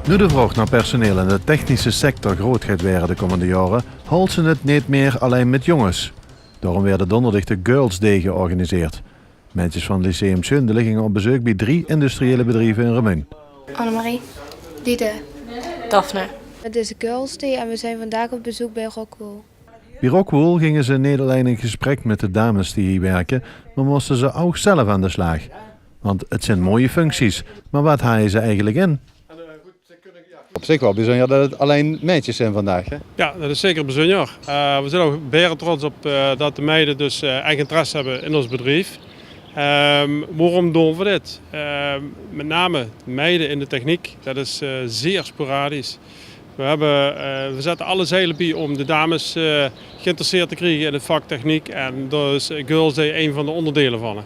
Nu de vraag naar personeel in de technische sector groot gaat worden de komende jaren, houdt ze het niet meer alleen met jongens. Daarom werd donderdag de Girls Day georganiseerd. Meisjes van het Lyceum Zundelen gingen op bezoek bij 3 industriële bedrijven in Remun. Annemarie. Liede. Daphne. Het is Girls Day en we zijn vandaag op bezoek bij Rockwool. Bij Rockwool gingen ze niet alleen in gesprek met de dames die hier werken, maar moesten ze ook zelf aan de slag. Want het zijn mooie functies, maar wat haaien ze eigenlijk in? Op zich wel bijzonder dat het alleen meisjes zijn vandaag. Hè? Ja, dat is zeker bijzonder. We zijn ook beren trots op dat de meiden dus eigen interesse hebben in ons bedrijf. Waarom doen we dit? Met name meiden in de techniek, dat is zeer sporadisch. We zetten alle zeilen bij om de dames geïnteresseerd te krijgen in het vak techniek. En daar is Girls Day een van de onderdelen van.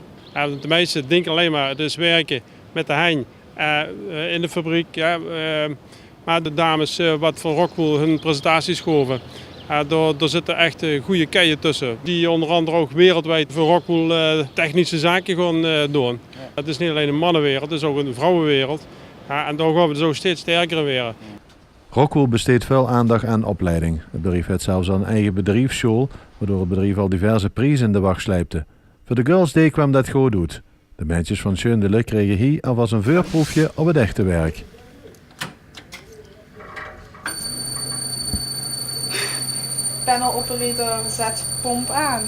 De meesten denken alleen maar het is werken met de hein in de fabriek. Ja, maar de dames wat van Rockwool hun presentaties geven, daar zitten echt goede keien tussen. Die onder andere ook wereldwijd voor Rockwool technische zaken gaan doen. Het is niet alleen een mannenwereld, het is ook een vrouwenwereld. En daar gaan we zo steeds sterker in weer. Rockwool besteedt veel aandacht aan opleiding. Het bedrijf heeft zelfs een eigen bedrijfsschool, waardoor het bedrijf al diverse prijzen in de wacht sleepte. Voor de Girls Day kwam dat goed uit. De meisjes van Zundelen kregen hier alvast een voorproefje op het echte werk. Panel operator zet pomp aan.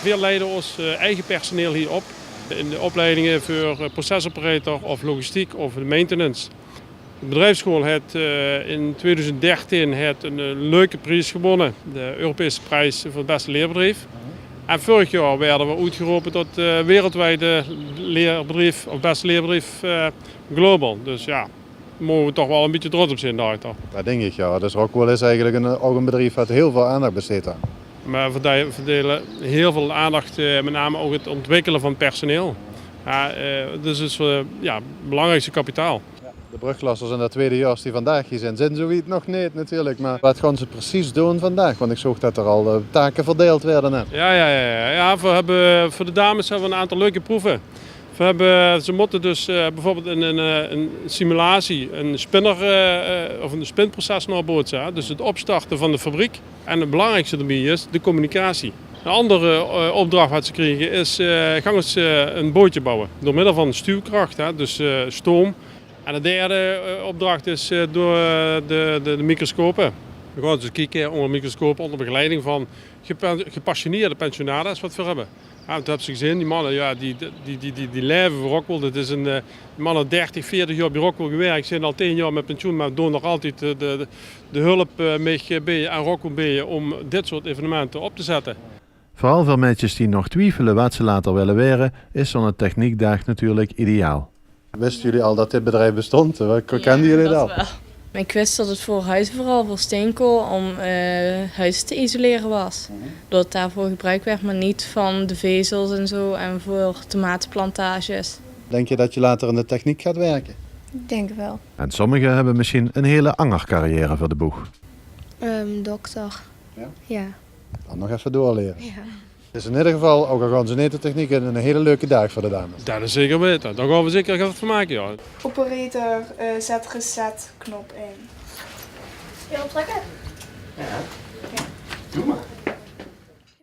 We leiden ons eigen personeel hier op. In de opleidingen voor procesoperator of logistiek of de maintenance. De bedrijfsschool heeft in 2013 een leuke prijs gewonnen. De Europese prijs voor het beste leerbedrijf. En vorig jaar werden we uitgeroepen tot wereldwijde leerbedrijf of beste leerbedrijf global. Dus ja, daar mogen we toch wel een beetje trots op zijn daar. Dat denk ik ja. Dus Rockwool is eigenlijk ook een bedrijf dat heel veel aandacht besteedt aan. Maar we verdelen heel veel aandacht, met name ook het ontwikkelen van personeel. Dus het is het belangrijkste kapitaal. De brugklassers in dat tweedejaars die vandaag hier zijn zoiets nog niet natuurlijk. Maar wat gaan ze precies doen vandaag? Want ik zag dat er al taken verdeeld werden. Hè? Ja, voor de dames hebben we een aantal leuke proeven. Ze moeten dus bijvoorbeeld in een simulatie een spinner of een spinproces naar boord zetten. Dus het opstarten van de fabriek. En het belangrijkste daarbij is de communicatie. Een andere opdracht wat ze krijgen is gaan ze een bootje bouwen. Door middel van stuwkracht, dus stoom. En de derde opdracht is door de microscopen. We gaan dus kijken onder een microscoop onder begeleiding van gepassioneerde pensionados wat we hebben. Ja, dat hebben ze gezien, die mannen die leven voor Rockwool. Dat is die mannen 30, 40 jaar bij Rockwool gewerkt, zijn al 10 jaar met pensioen, maar doen nog altijd de hulp mee aan Rockwool bij om dit soort evenementen op te zetten. Vooral voor meisjes die nog twijfelen wat ze later willen worden, is zo'n techniekdag natuurlijk ideaal. Wisten jullie al dat dit bedrijf bestond? Kenden jullie dat al? Wel. Ik wist dat het voor huizen, vooral voor steenkool, om huizen te isoleren was. Dat het daarvoor gebruikt werd, maar niet van de vezels en zo en voor tomatenplantages. Denk je dat je later in de techniek gaat werken? Ik denk wel. En sommigen hebben misschien een hele ander carrière voor de boeg. Dokter. Ja? Ja. Dan nog even doorleren. Ja. Het is in ieder geval, ook al gaan ze niet de techniek in, een hele leuke dag voor de dames. Dat is zeker weten. Daar gaan we zeker wat van maken. Ja. Operator zet reset knop in. Wil je optrekken? Doe maar.